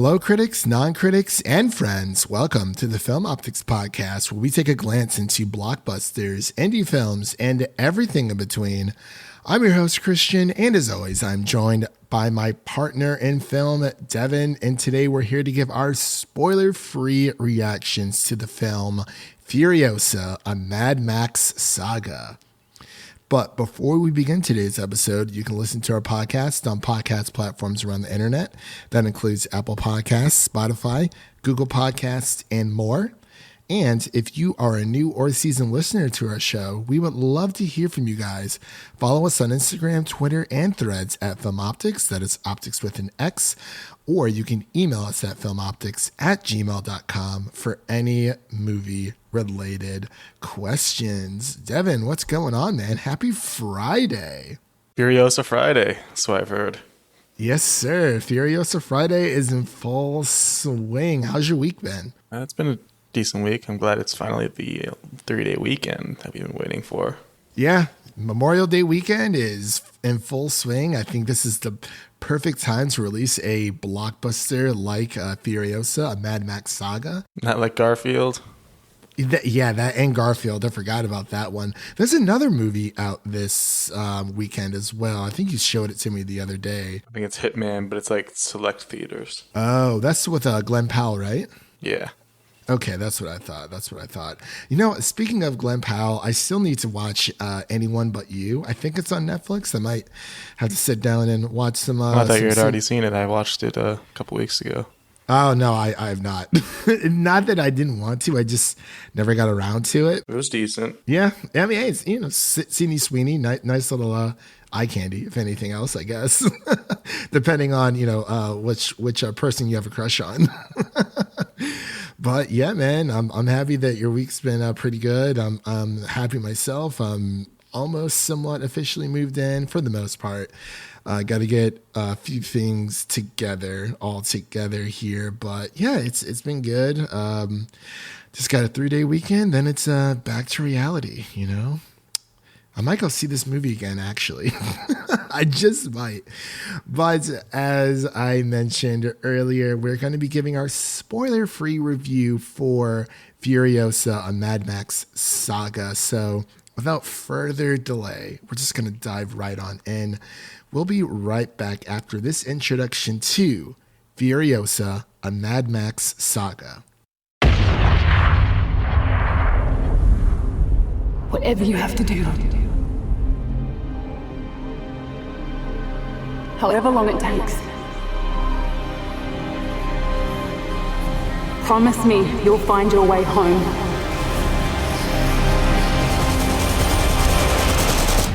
Hello, critics, non-critics, and friends. Welcome to the Film Optix podcast, where we take a glance into blockbusters, indie films, and everything in between. I'm your host, Christian, and as always, I'm joined by my partner in film, Devin, and today we're here to give our spoiler-free reactions to the film Furiosa, a Mad Max Saga. But before we begin today's episode, you can listen to our podcast on podcast platforms around the internet. That includes Apple Podcasts, Spotify, Google Podcasts, and more. And if you are a new or seasoned listener to our show, we would love to hear from you guys. Follow us on Instagram, Twitter, and Threads at Film Optix. That is Optix with an X. Or you can email us at filmoptix@gmail.com for any movie-related questions. Devin, what's going on, man? Happy Friday. Furiosa Friday, that's what I've heard. Yes, sir. Furiosa Friday is in full swing. How's your week been? It's been a decent week. I'm glad it's finally the 3-day weekend that we've been waiting for. Yeah, Memorial Day weekend is in full swing. I think this is the perfect time to release a blockbuster like Furiosa, a Mad Max Saga. Not like Garfield. That and Garfield. I forgot about that one. There's another movie out this weekend as well. I think you showed it to me the other day. I think it's Hitman, but it's like select theaters. Oh, that's with Glenn Powell, right? Yeah. Okay, that's what I thought. You know, speaking of Glenn Powell, I still need to watch Anyone But You. I think it's on Netflix. I might have to sit down and watch some. I thought you had already seen it. I watched it a couple weeks ago. Oh, no, I have not. Not that I didn't want to. I just never got around to it. It was decent. Yeah. I mean, hey, it's, Sydney Sweeney, nice little eye candy, if anything else, I guess. Depending on, which person you have a crush on. But yeah, man, I'm happy that your week's been pretty good. I'm happy myself. I'm almost somewhat officially moved in for the most part. Got to get a few things all together here. But yeah, it's been good. Just got a 3-day weekend. Then it's back to reality, I might go see this movie again, actually. I just might. But as I mentioned earlier, we're going to be giving our spoiler-free review for Furiosa, a Mad Max Saga. So without further delay, we're just going to dive right on in. We'll be right back after this introduction to Furiosa, a Mad Max Saga. Whatever you have to do. However long it takes. Promise me you'll find your way home.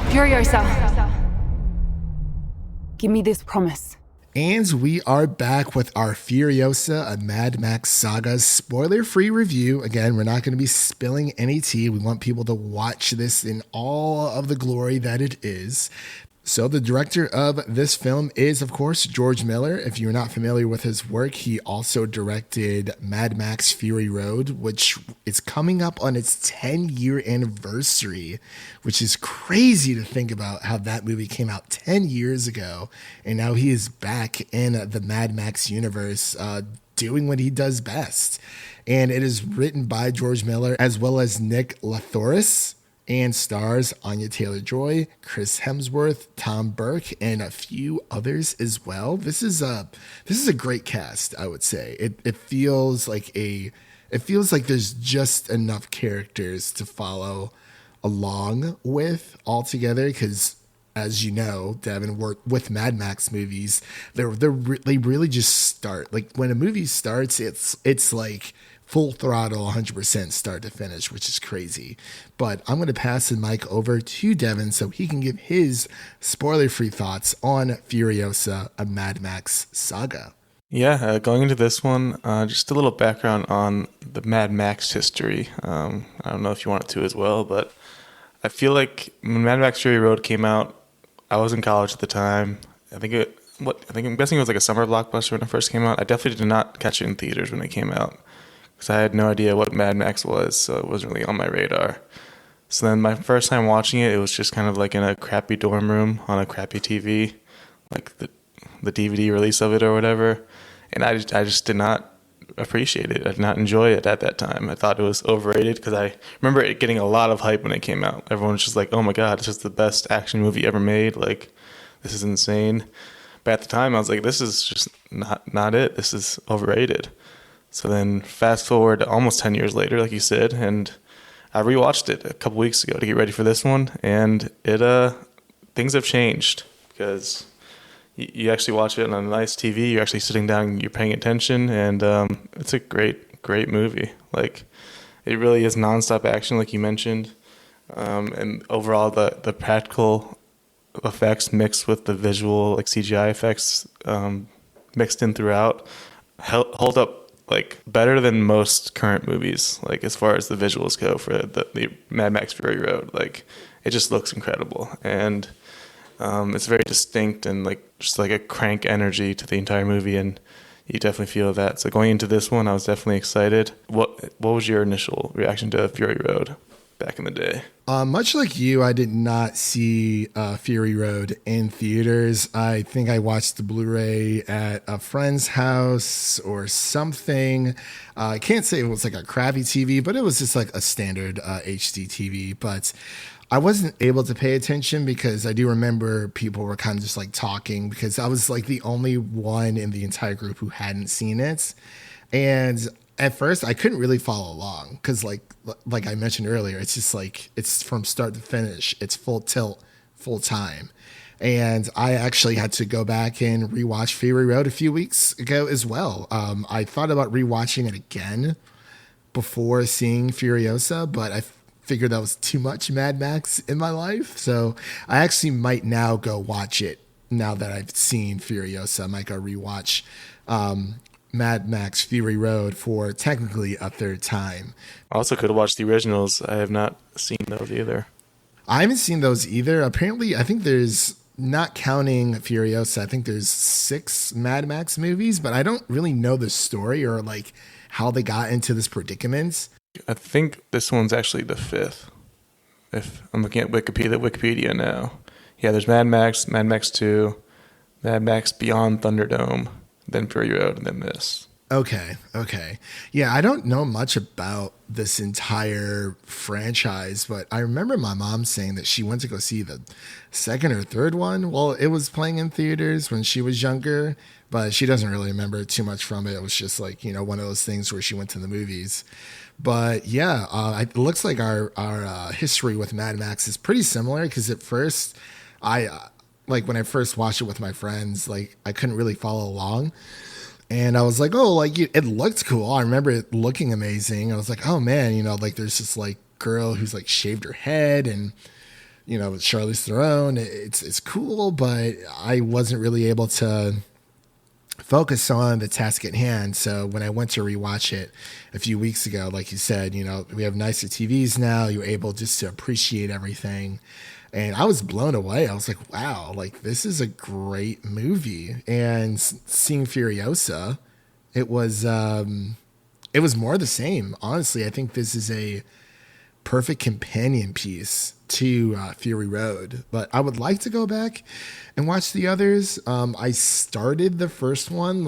Furiosa. Give me this promise. And we are back with our Furiosa, a Mad Max Saga spoiler-free review. Again, we're not going to be spilling any tea. We want people to watch this in all of the glory that it is. So the director of this film is, of course, George Miller. If you're not familiar with his work, he also directed Mad Max Fury Road, which is coming up on its 10-year anniversary, which is crazy to think about how that movie came out 10 years ago. And now he is back in the Mad Max universe, doing what he does best. And it is written by George Miller as well as Nick Lathoris, and stars Anya Taylor-Joy, Chris Hemsworth, Tom Burke, and a few others as well. This is a great cast, I would say. It feels like there's just enough characters to follow along with altogether, because as you know, Devin, worked with Mad Max movies. They really just start. Like when a movie starts, it's like full throttle, 100% start to finish, which is crazy. But I'm going to pass the mic over to Devin so he can give his spoiler-free thoughts on Furiosa, a Mad Max Saga. Yeah, going into this one, just a little background on the Mad Max history. I don't know if you want it to as well, but I feel like when Mad Max Fury Road came out, I was in college at the time. I'm guessing it was like a summer blockbuster when it first came out. I definitely did not catch it in theaters when it came out, because I had no idea what Mad Max was, so it wasn't really on my radar. So then my first time watching it, it was just kind of like in a crappy dorm room on a crappy TV, like the DVD release of it or whatever. and I just did not appreciate it. I did not enjoy it at that time. I thought it was overrated because I remember it getting a lot of hype when it came out. Everyone was just like, "Oh my god, this is the best action movie ever made! Like, this is insane." But at the time, I was like, "This is just not it. This is overrated." So then, fast forward almost 10 years later, like you said, and I rewatched it a couple weeks ago to get ready for this one, and things have changed because you actually watch it on a nice TV. You're actually sitting down, you're paying attention, and it's a great movie. Like, it really is nonstop action, like you mentioned, and overall the practical effects mixed with the visual, like CGI effects, mixed in throughout, hold up like better than most current movies, like as far as the visuals go for the Mad Max Fury Road. Like, it just looks incredible, and it's very distinct and like just like a crank energy to the entire movie, and you definitely feel that. So going into this one, I was definitely excited. What was your initial reaction to Fury Road back in the day? Much like you, I did not see Fury Road in theaters. I think I watched the Blu-ray at a friend's house or something. I can't say it was like a crappy TV, but it was just like a standard HD TV. But I wasn't able to pay attention because I do remember people were kind of just like talking because I was like the only one in the entire group who hadn't seen it. And at first I couldn't really follow along because like I mentioned earlier, it's just like it's from start to finish. It's full tilt, full time. And I actually had to go back and rewatch Fury Road a few weeks ago as well. I thought about rewatching it again before seeing Furiosa, but I figured that was too much Mad Max in my life. So I actually might now go watch it now that I've seen Furiosa. I might go rewatch Mad Max Fury Road for technically a third time. I also could have watched the originals. I have not seen those either. I haven't seen those either. Apparently, I think there's, not counting Furiosa, I think there's 6 Mad Max movies, but I don't really know the story or like how they got into this predicament. I think this one's actually the 5th. If I'm looking at Wikipedia now. Yeah, there's Mad Max, Mad Max 2, Mad Max Beyond Thunderdome, then Fury Road, and then this. Okay. Yeah, I don't know much about this entire franchise, but I remember my mom saying that she went to go see the second or third one. Well, it was playing in theaters when she was younger, but she doesn't really remember too much from it. It was just like, one of those things where she went to the movies. But yeah, it looks like our history with Mad Max is pretty similar because at first like when I first watched it with my friends, like I couldn't really follow along. And I was like, oh, like it looked cool. I remember it looking amazing. I was like, oh man, like there's this like girl who's like shaved her head and, with Charlize Theron. It's cool, but I wasn't really able to focus on the task at hand. So when I went to rewatch it a few weeks ago, like you said, we have nicer TVs now. You're able just to appreciate everything. And I was blown away. I was like, wow, like this is a great movie. And seeing Furiosa, it was more the same. Honestly, I think this is a perfect companion piece to Fury Road. But I would like to go back and watch the others. I started the first one,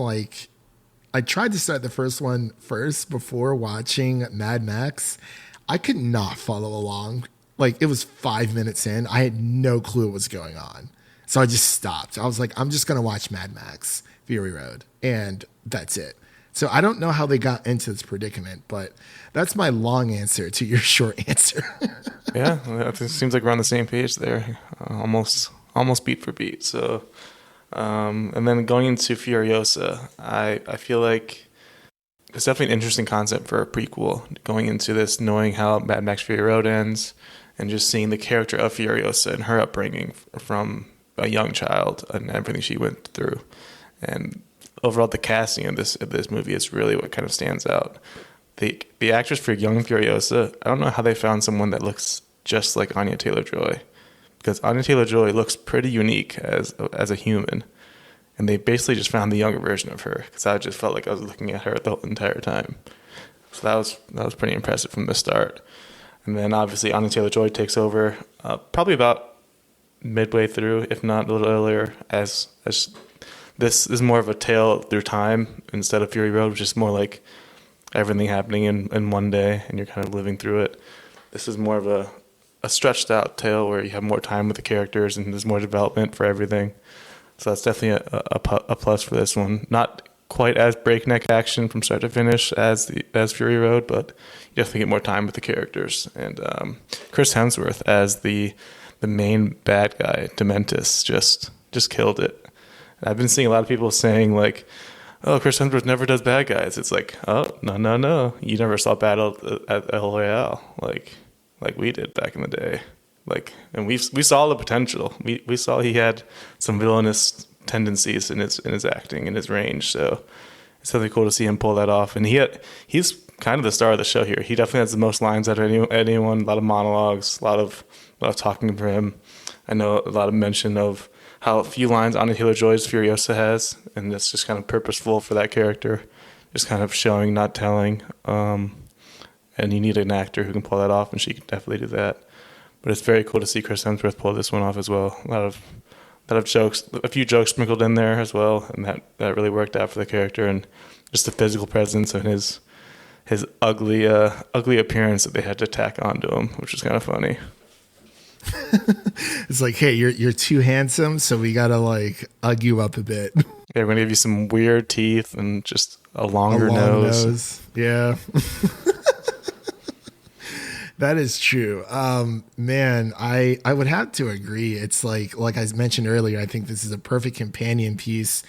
I tried to start the first one first before watching Mad Max. I could not follow along. Like, it was 5 minutes in. I had no clue what was going on. So I just stopped. I was like, I'm just going to watch Mad Max Fury Road. And that's it. So I don't know how they got into this predicament, but that's my long answer to your short answer. Yeah, it seems like we're on the same page there. Almost beat for beat. So, and then going into Furiosa, I feel like it's definitely an interesting concept for a prequel. Going into this, knowing how Mad Max Fury Road ends, and just seeing the character of Furiosa and her upbringing from a young child and everything she went through. And overall, the casting of this movie is really what kind of stands out. The actress for young Furiosa, I don't know how they found someone that looks just like Anya Taylor-Joy, because Anya Taylor-Joy looks pretty unique as a human. And they basically just found the younger version of her, because I just felt like I was looking at her the whole entire time. So that was pretty impressive from the start. And then obviously Anya Taylor-Joy takes over probably about midway through, if not a little earlier, as This is more of a tale through time instead of Fury Road, which is more like everything happening in one day and you're kind of living through it. This is more of a stretched out tale where you have more time with the characters and there's more development for everything. So that's definitely a plus for this one. Not quite as breakneck action from start to finish as Fury Road, but you definitely get more time with the characters. And Chris Hemsworth as the main bad guy, Dementus, just killed it. I've been seeing a lot of people saying like, "Oh, Chris Hemsworth never does bad guys." It's like, oh, no. You never saw Battle at El Royale like we did back in the day. Like, and we saw the potential. We saw he had some villainous tendencies in his acting and his range. So it's really cool to see him pull that off. And he's kind of the star of the show here. He definitely has the most lines out of anyone. A lot of monologues, a lot of talking for him. I know a lot of mention of how few lines Anya Taylor-Joy's Furiosa has, and it's just kind of purposeful for that character, just kind of showing, not telling. And you need an actor who can pull that off, and she can definitely do that. But it's very cool to see Chris Hemsworth pull this one off as well. A lot of jokes, a few jokes sprinkled in there as well, and that really worked out for the character, and just the physical presence and his ugly appearance that they had to tack onto him, which was kind of funny. It's like, hey, you're too handsome, so we gotta like ug you up a bit. Yeah, we're gonna give you some weird teeth and just a longer nose. Yeah. That is true. Man, I would have to agree. It's like I mentioned earlier, I think this is a perfect companion piece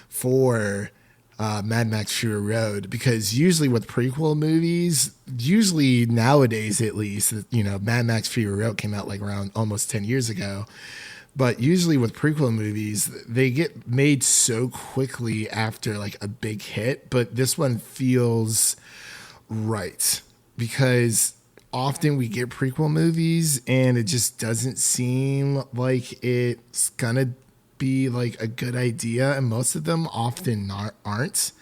for Mad Max Fury Road, because usually with prequel movies, usually nowadays at least, Mad Max Fury Road came out like around almost 10 years ago. But usually with prequel movies, they get made so quickly after like a big hit. But this one feels right, because often we get prequel movies and it just doesn't seem like it's gonna be like a good idea, and most of them often aren't.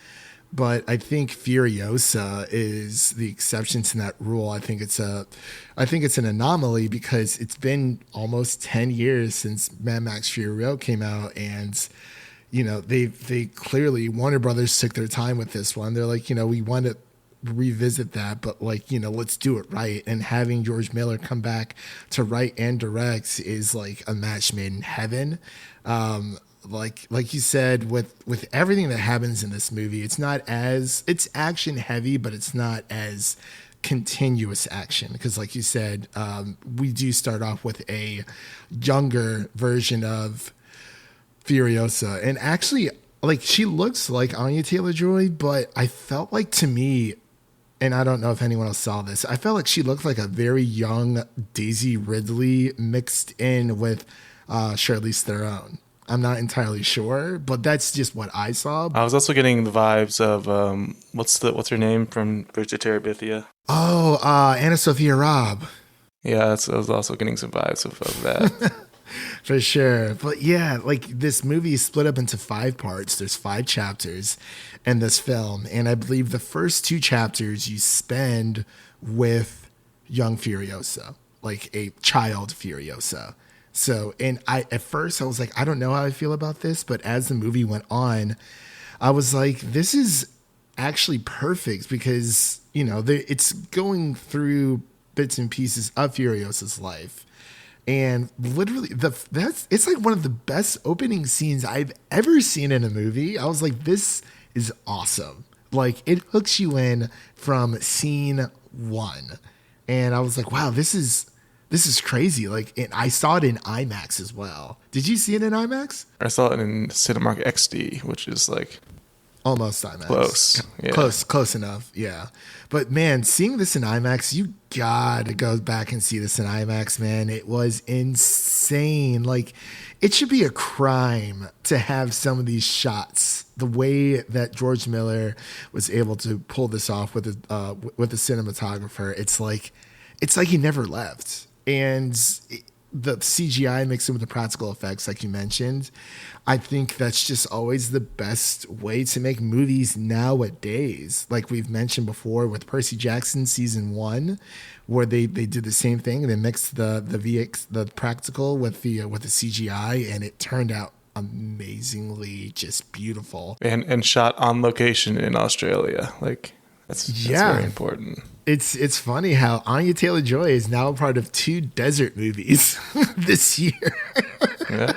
But I think Furiosa is the exception to that rule. I think it's an anomaly, because it's been almost 10 years since Mad Max Fury Road came out, and they clearly, Warner Brothers took their time with this one. They're like, we want to revisit that, but let's do it right. And having George Miller come back to write and direct is like a match made in heaven. Like you said, with everything that happens in this movie, it's action heavy, but it's not as continuous action, because like you said, we do start off with a younger version of Furiosa, and actually, like, she looks like Anya Taylor-Joy, but I felt like, to me, and I don't know if anyone else saw this, I felt like she looked like a very young Daisy Ridley mixed in with Charlize Theron. I'm not entirely sure, but that's just what I saw. I was also getting the vibes of what's her name from Bridge to Terabithia? Oh, Anna Sophia Robb. Yeah, I was also getting some vibes of that. For sure. But yeah, like, this movie is split up into 5 parts. There's 5 chapters in this film. And I believe the first 2 chapters you spend with young Furiosa, like a child Furiosa. So, and at first I was like, I don't know how I feel about this. But as the movie went on, I was like, this is actually perfect, because, it's going through bits and pieces of Furiosa's life. And literally, it's like one of the best opening scenes I've ever seen in a movie. I was like, this is awesome. Like, it hooks you in from scene 1. And I was like, wow, this is crazy. Like, and I saw it in IMAX as well. Did you see it in IMAX? I saw it in Cinemark XD, which is like almost IMAX. Close. Yeah. Close enough. Yeah. But man, seeing this in IMAX, you gotta go back and see this in IMAX, man. It was insane. Like, it should be a crime to have some of these shots. The way that George Miller was able to pull this off with the cinematographer, it's like he never left. And the CGI mixed in with the practical effects, like you mentioned, I think that's just always the best way to make movies nowadays. Like we've mentioned before with Percy Jackson season 1, where they did the same thing. They mixed the VX, the practical with the CGI, and it turned out amazingly just beautiful. And shot on location in Australia. Like, that's very important. It's funny how Anya Taylor-Joy is now a part of 2 desert movies this year. Yeah.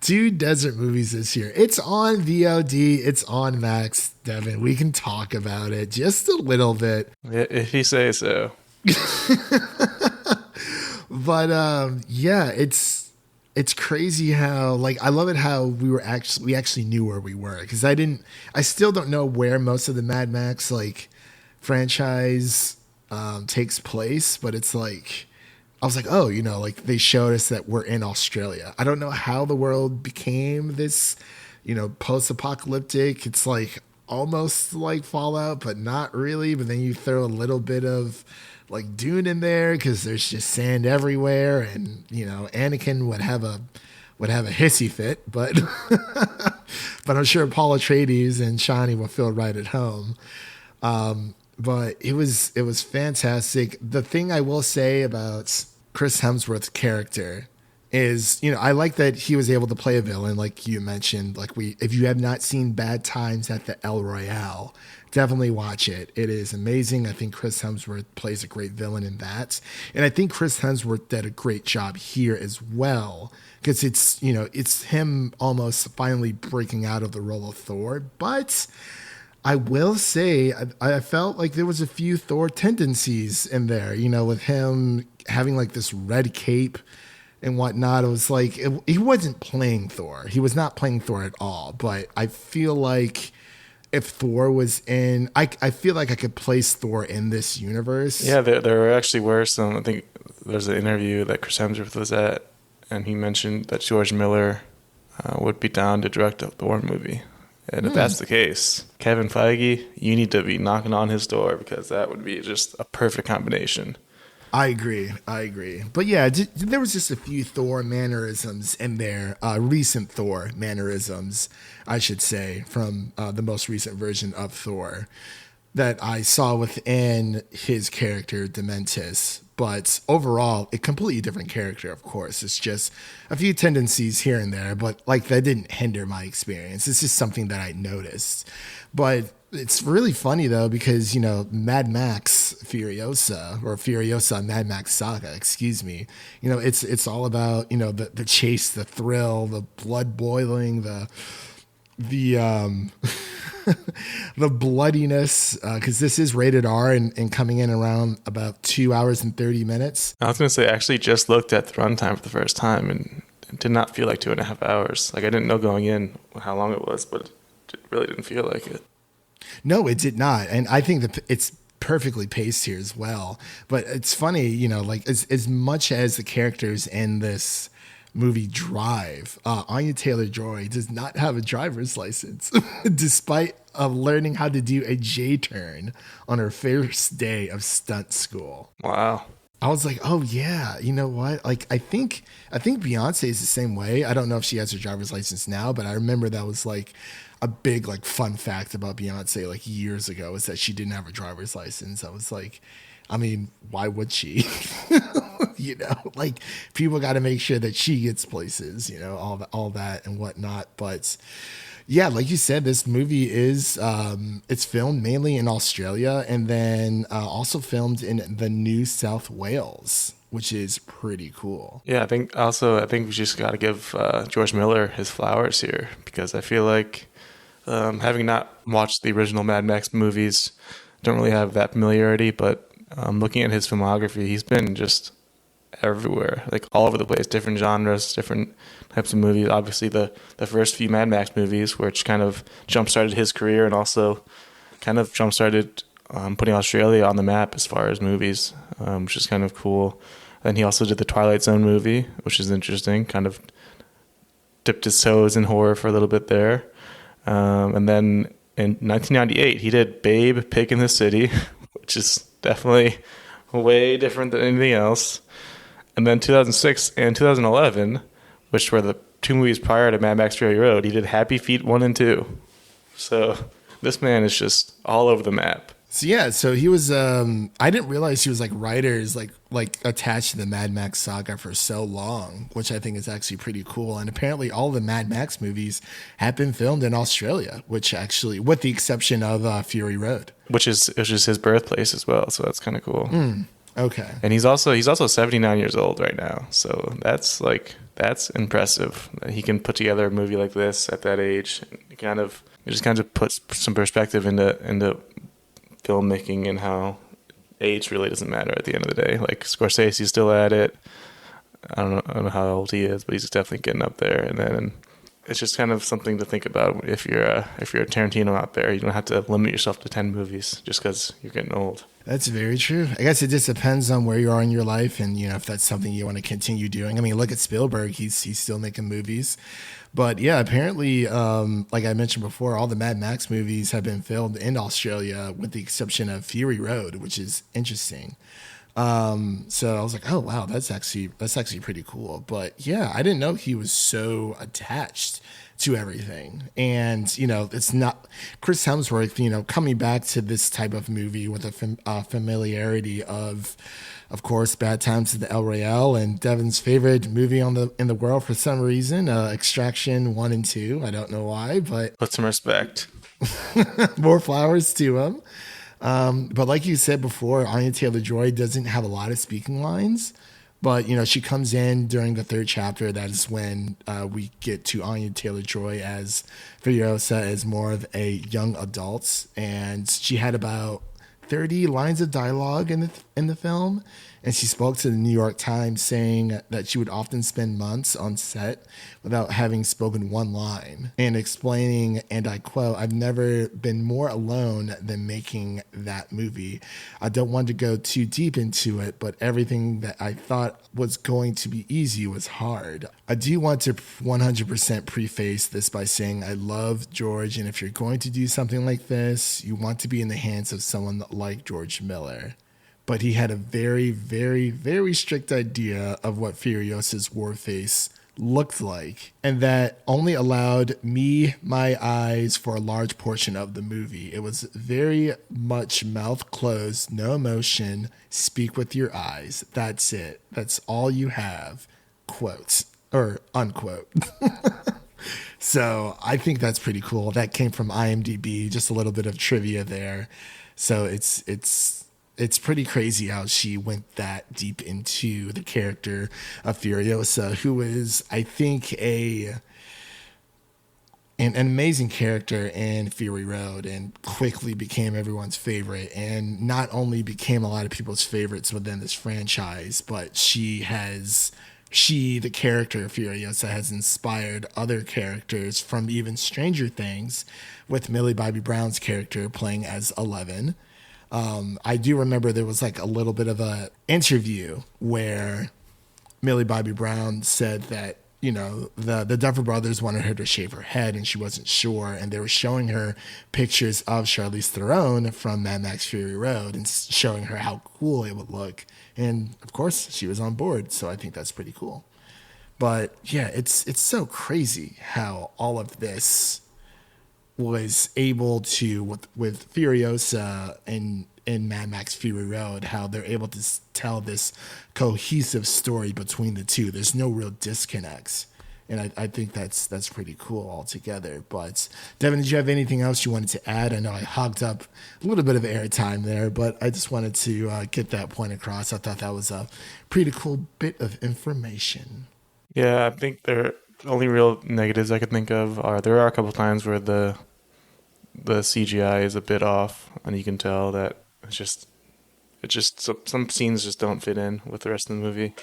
2 desert movies this year. It's on VOD. It's on Max. Devin, we can talk about it just a little bit. If you say so. But yeah, it's crazy how, like, I love it how we actually knew where we were, because I still don't know where most of the Mad Max like franchise takes place, but it's like, I was like, oh, like they showed us that we're in Australia. I don't know how the world became this, post-apocalyptic. It's like almost like Fallout, but not really. But then you throw a little bit of like Dune in there because there's just sand everywhere, and Anakin would have a hissy fit, but but I'm sure Paul Atreides and Shani will feel right at home. But it was fantastic. The thing I will say about Chris Hemsworth's character is, I like that he was able to play a villain, like you mentioned. Like, if you have not seen Bad Times at the El Royale, definitely watch it. It is amazing. I think Chris Hemsworth plays a great villain in that, and I think Chris Hemsworth did a great job here as well, because it's him almost finally breaking out of the role of Thor. But I will say, I felt like there was a few Thor tendencies in there, with him having like this red cape and whatnot. It was like, he wasn't playing Thor. He was not playing Thor at all. But I feel like if Thor was in, I feel like I could place Thor in this universe. Yeah, there actually were some, I think there's an interview that Chris Hemsworth was at, and he mentioned that George Miller would be down to direct a Thor movie. And if that's the case, Kevin Feige, you need to be knocking on his door, because that would be just a perfect combination. I agree. But yeah, there was just a few Thor mannerisms in there, recent Thor mannerisms, I should say, from the most recent version of Thor that I saw within his character, Dementus. But overall, a completely different character, of course. It's just a few tendencies here and there, but like that didn't hinder my experience. It's just something that I noticed. But it's really funny though, because Mad Max Furiosa, or Furiosa Mad Max Saga, excuse me. It's all about the chase, the thrill, the blood boiling, the the bloodiness, because this is rated R and coming in around about 2 hours and 30 minutes. I was going to say, I actually just looked at the runtime for the first time, and it did not feel like 2.5 hours. Like, I didn't know going in how long it was, but it really didn't feel like it. No, it did not. And I think that it's perfectly paced here as well. But it's funny, like as much as the characters in this movie drive, Anya Taylor-Joy does not have a driver's license, despite learning how to do a J-turn on her first day of stunt school. Wow. I was like, oh yeah, you know what? Like, I think Beyonce is the same way. I don't know if she has her driver's license now, but I remember that was like a big like fun fact about Beyonce like years ago, is that she didn't have a driver's license. I was like, I mean, why would she? Like, people got to make sure that she gets places, all that and whatnot. But yeah, like you said, this movie is it's filmed mainly in Australia, and then also filmed in the New South Wales, which is pretty cool. Yeah, I think we just got to give George Miller his flowers here, because I feel like having not watched the original Mad Max movies, don't really have that familiarity, but looking at his filmography, he's been just everywhere, like all over the place, different genres, different types of movies. Obviously, the first few Mad Max movies, which kind of jump-started his career and also kind of jump-started putting Australia on the map as far as movies, which is kind of cool. Then he also did the Twilight Zone movie, which is interesting, kind of dipped his toes in horror for a little bit there. And then in 1998, he did Babe, Pig in the City, which is definitely way different than anything else. And then 2006 and 2011, which were the 2 movies prior to Mad Max Fury Road, he did Happy Feet 1 and 2. So this man is just all over the map. So yeah, so he was. I didn't realize he was like writers like attached to the Mad Max saga for so long, which I think is actually pretty cool. And apparently, all the Mad Max movies have been filmed in Australia, which actually, with the exception of Fury Road, which is his birthplace as well. So that's kind of cool. Okay. And he's also 79 years old right now. So that's impressive that he can put together a movie like this at that age. It just kind of puts some perspective into filmmaking and how age really doesn't matter at the end of the day. Like Scorsese's still at it. I don't know how old he is, but he's definitely getting up there. And then it's just kind of something to think about if you're a Tarantino out there. You don't have to limit yourself to 10 movies just because you're getting old. That's very true. I guess it just depends on where you are in your life, and if that's something you want to continue doing. I mean, look at Spielberg; he's still making movies. But yeah, apparently, like I mentioned before, all the Mad Max movies have been filmed in Australia, with the exception of Fury Road, which is interesting. So I was like, oh wow, that's actually pretty cool. But yeah, I didn't know he was so attached to everything. And it's not Chris Hemsworth, coming back to this type of movie with a familiarity of course, Bad Times at the El Royale and Devin's favorite movie in the world for some reason, Extraction 1 and 2. I don't know why, but put some respect. More flowers to him. But like you said before, Anya Taylor-Joy doesn't have a lot of speaking lines, but she comes in during the third chapter. That is when we get to Anya Taylor-Joy as Furiosa as more of a young adult, and she had about 30 lines of dialogue in the film, and she spoke to the New York Times saying that she would often spend months on set without having spoken one line, and explaining, and I quote, "I've never been more alone than making that movie. I don't want to go too deep into it, but everything that I thought was going to be easy was hard. I do want to 100% preface this by saying I love George, and if you're going to do something like this, you want to be in the hands of someone like George Miller. But he had a very, very, very strict idea of what Furiosa's war face looked like, and that only allowed me my eyes for a large portion of the movie. It was very much mouth closed, no emotion, speak with your eyes. That's it. That's all you have." Quote or unquote. So I think that's pretty cool. That came from IMDb, just a little bit of trivia there. So it's pretty crazy how she went that deep into the character of Furiosa, who is, I think, an amazing character in Fury Road, and quickly became everyone's favorite, and not only became a lot of people's favorites within this franchise, but the character of Furiosa has inspired other characters from even Stranger Things, with Millie Bobby Brown's character playing as 11. I do remember there was like a little bit of a interview where Millie Bobby Brown said that, the Duffer Brothers wanted her to shave her head and she wasn't sure. And they were showing her pictures of Charlize Theron from Mad Max Fury Road and showing her how cool it would look. And of course she was on board. So I think that's pretty cool. But yeah, it's so crazy how all of this was able to, with Furiosa and in Mad Max Fury Road, how they're able to tell this cohesive story between the two. There's no real disconnects, and I think that's pretty cool altogether. But Devin, did you have anything else you wanted to add? I know I hogged up a little bit of airtime there, but I just wanted to get that point across. I thought that was a pretty cool bit of information. Yeah, I think the only real negatives I could think of are there are a couple times where the CGI is a bit off, and you can tell that it's just some scenes just don't fit in with the rest of the movie.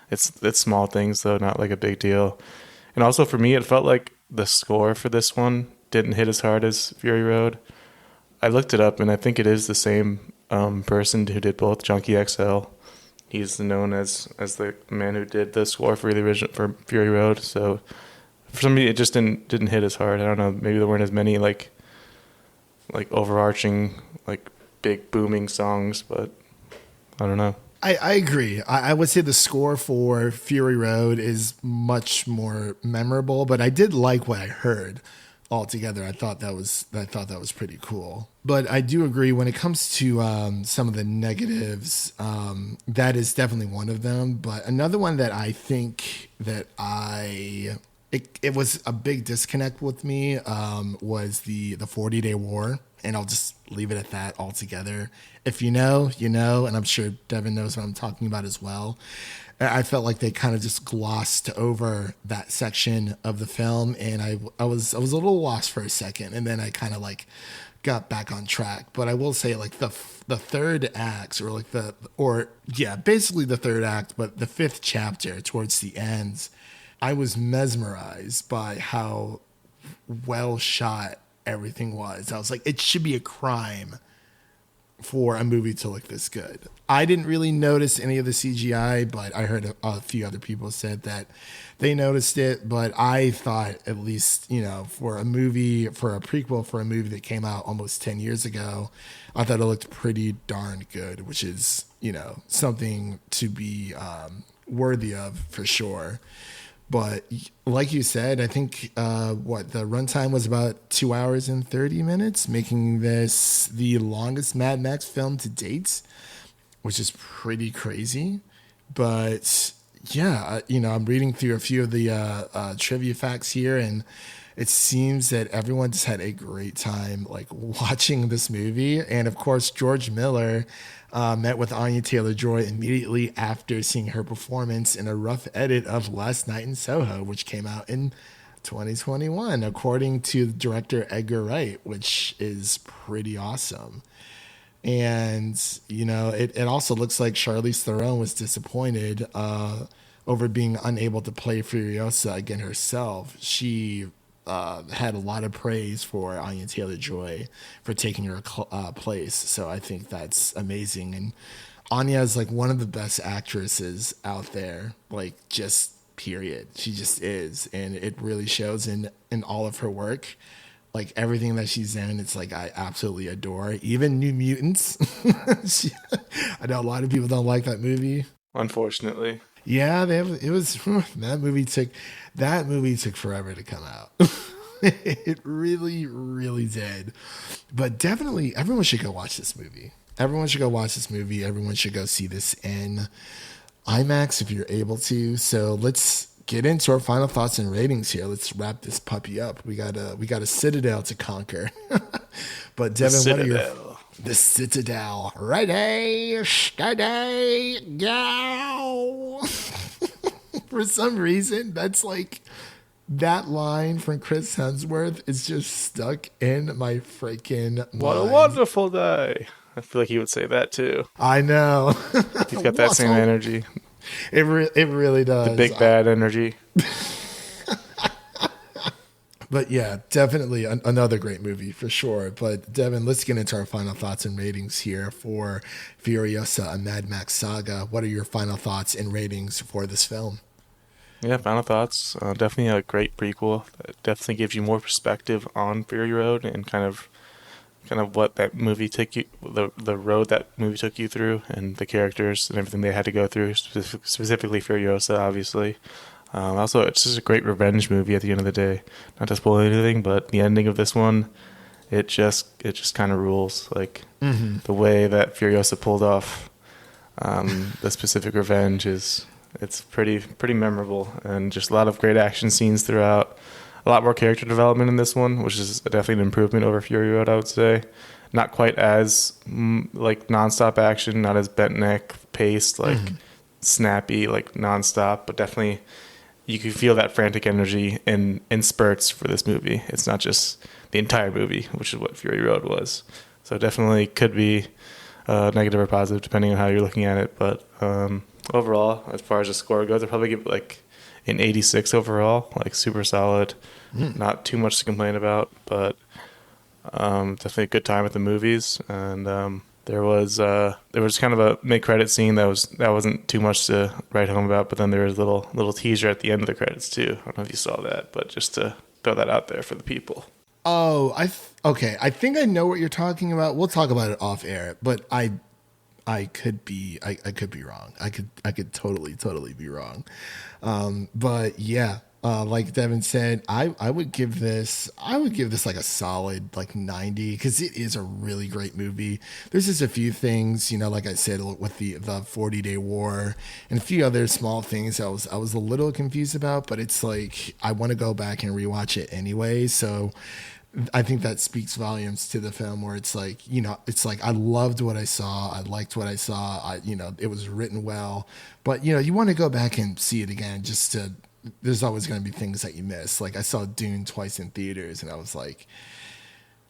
It's small things though, not like a big deal. And also for me, it felt like the score for this one didn't hit as hard as Fury Road. I looked it up, and I think it is the same person who did both. Junkie XL. He's known as the man who did the score for the original for Fury Road. So for some reason, it just didn't hit as hard. I don't know. Maybe there weren't as many like overarching big booming songs, but I don't know. I agree. I would say the score for Fury Road is much more memorable, but I did like what I heard altogether. I thought that was pretty cool. But I do agree when it comes to some of the negatives, that is definitely one of them. But another one that I think that it was a big disconnect with me was the 40-day war. And I'll just leave it at that altogether. If you know, you know, and I'm sure Devin knows what I'm talking about as well. I felt like they kind of just glossed over that section of the film, and I was a little lost for a second, and then I kind of like got back on track. But I will say, like the third act, basically the third act, but the fifth chapter towards the end, I was mesmerized by how well shot everything was. I was like, it should be a crime for a movie to look this good. I didn't really notice any of the CGI, but I heard a few other people said that they noticed it. But I thought, at least, for a prequel for a movie that came out almost 10 years ago, I thought it looked pretty darn good, which is, something to be worthy of for sure. But like you said, I think the runtime was about 2 hours and 30 minutes, making this the longest Mad Max film to date, which is pretty crazy. But yeah, I'm reading through a few of the trivia facts here, and it seems that everyone just had a great time like watching this movie. And of course, George Miller met with Anya Taylor-Joy immediately after seeing her performance in a rough edit of Last Night in Soho, which came out in 2021, according to director Edgar Wright, which is pretty awesome. And, it also looks like Charlize Theron was disappointed over being unable to play Furiosa again herself. She had a lot of praise for Anya Taylor-Joy for taking her place. So I think that's amazing. And Anya is like one of the best actresses out there, like just period. She just is. And it really shows in all of her work. Like everything that she's in, it's like I absolutely adore. Even New Mutants. I know a lot of people don't like that movie. Unfortunately. Yeah, that movie took forever to come out. It really, really did. But definitely, everyone should go watch this movie. Everyone should go see this in IMAX if you're able to. So let's get into our final thoughts and ratings here. Let's wrap this puppy up. We got a Citadel to conquer. But Devin, the Citadel. Ready, steady, go. For some reason, that's like that line from Chris Hemsworth is just stuck in my freaking mind. What a wonderful day. I feel like he would say that too. I know. He's got that same energy. It really does. The big bad energy. But yeah, definitely another great movie for sure. But Devin, let's get into our final thoughts and ratings here for Furiosa, a Mad Max Saga. What are your final thoughts and ratings for this film? Yeah, final thoughts. Definitely a great prequel. It definitely gives you more perspective on Fury Road and kind of what that movie took you, the road that movie took you through, and the characters and everything they had to go through. Specifically Furiosa, obviously. Also, it's just a great revenge movie at the end of the day. Not to spoil anything, but the ending of this one, it just kind of rules. Like the way that Furiosa pulled off the specific revenge it's pretty memorable, and just a lot of great action scenes throughout. A lot more character development in this one, which is definitely an improvement over Fury Road, I would say. Not quite as like nonstop action, not as bent neck paced, like snappy, like nonstop, but definitely you can feel that frantic energy in spurts for this movie. It's not just the entire movie, which is what Fury Road was. So definitely could be negative or positive depending on how you're looking at it. But overall, as far as the score goes, I'd probably give it like an 86 overall, like super solid. Not too much to complain about, but definitely a good time at the movies. And there was kind of a mid-credit scene that wasn't too much to write home about, but then there was a little teaser at the end of the credits too. I don't know if you saw that, but just to throw that out there for the people. Oh, okay. I think I know what you're talking about. We'll talk about it off air, but I could be wrong. I could totally be wrong. But yeah, Like Devin said, I would give this like a solid like 90 because it is a really great movie. There's just a few things, like I said, with the 40-day war and a few other small things I was a little confused about, but it's like I want to go back and rewatch it anyway. So I think that speaks volumes to the film where it's like, it's like I loved what I saw. I liked what I saw. It was written well, but you want to go back and see it again just to. There's always going to be things that you miss. Like I saw Dune twice in theaters and I was like,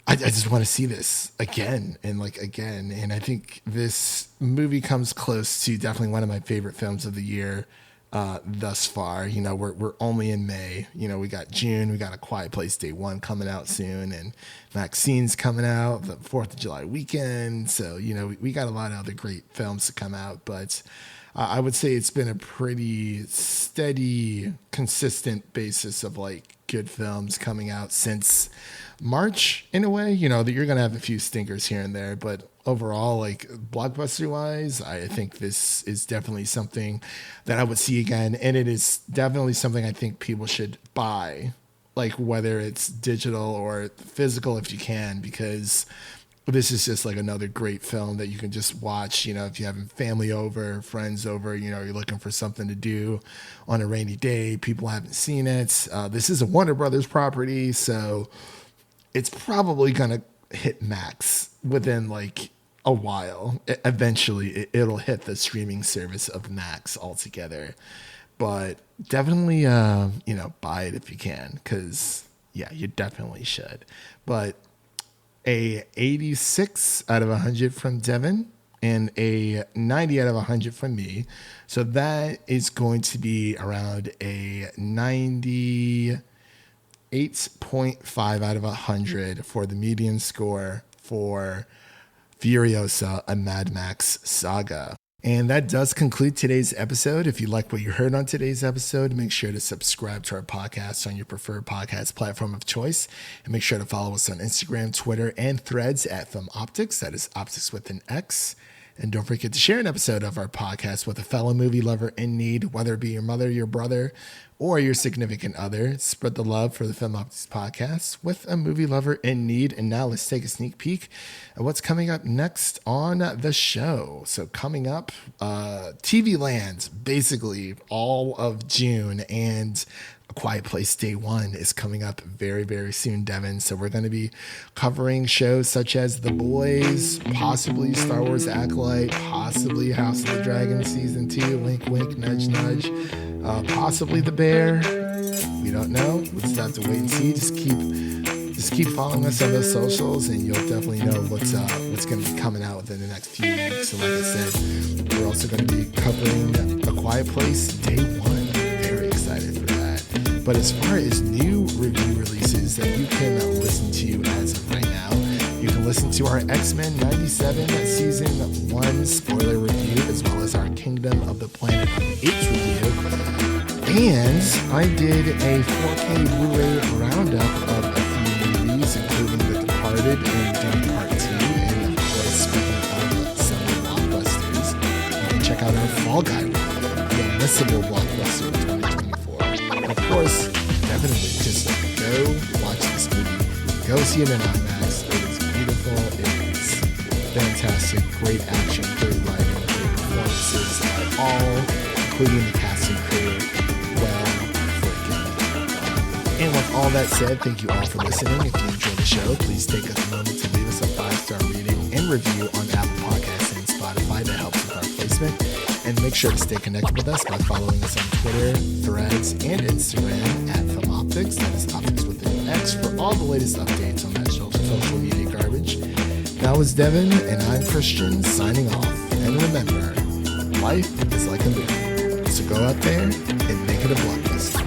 I just want to see this again and again. And I think this movie comes close to definitely one of my favorite films of the year thus far. We're only in May. We got June, we got A Quiet Place Day 1 coming out soon, and Maxine's coming out the 4th of July weekend. So, we got a lot of other great films to come out, but I would say it's been a pretty steady, consistent basis of good films coming out since March in a way. That you're going to have a few stinkers here and there, but overall, blockbuster wise, I think this is definitely something that I would see again. And it is definitely something I think people should buy, whether it's digital or physical if you can, because this is just another great film that you can just watch, if you're having family over, friends over, you're looking for something to do on a rainy day, people haven't seen it. This is a Warner Brothers property, so it's probably going to hit Max within a while. Eventually, it'll hit the streaming service of Max altogether. But definitely, buy it if you can, because, yeah, you definitely should. But a 86 out of 100 from Devin and a 90 out of 100 from me. So that is going to be around a 98.5 out of 100 for the median score for Furiosa, a Mad Max Saga. And that does conclude today's episode. If you like what you heard on today's episode, make sure to subscribe to our podcast on your preferred podcast platform of choice. And make sure to follow us on Instagram, Twitter, and Threads at Film Optix. That is Optix with an X. And don't forget to share an episode of our podcast with a fellow movie lover in need, whether it be your mother, your brother, or your significant other. Spread the love for the Film Optix podcast with a movie lover in need. And now let's take a sneak peek at what's coming up next on the show. So coming up, TV Land, basically all of June, and A Quiet Place Day 1 is coming up very, very soon, Devin. So we're going to be covering shows such as The Boys, possibly Star Wars Acolyte, possibly House of the Dragon Season 2, wink, wink, nudge, nudge, possibly The Bear. We don't know. We'll just have to wait and see. Just keep following us on those socials, and you'll definitely know what's going to be coming out within the next few weeks. So like I said, we're also going to be covering A Quiet Place Day 1. Very excited for that. But as far as new review releases that you can listen to as of right now, you can listen to our X-Men 97 Season 1 spoiler review, as well as our Kingdom of the Planet of the Apes review. And I did a 4K Blu-ray roundup of a few movies, including The Departed and Dune Part 2. And of course, speaking of summer blockbusters, you can check out our Fall Guy review, the unmissable blockbuster of 2024. And of course, definitely just go watch this movie. Go see it in IMAX. It is beautiful. It is fantastic. Great action, great writing, great performances, all, including the cast and crew. And with all that said, thank you all for listening. If you enjoyed the show, please take a moment to leave us a 5-star rating and review on Apple Podcasts and Spotify. That helps with our placement. And make sure to stay connected with us by following us on Twitter, Threads, and Instagram at Film Optix. That is Optix with an X for all the latest updates on that social media garbage. That was Devin, and I'm Christian, signing off. And remember, life is like a movie. So go out there and make it a blockbuster.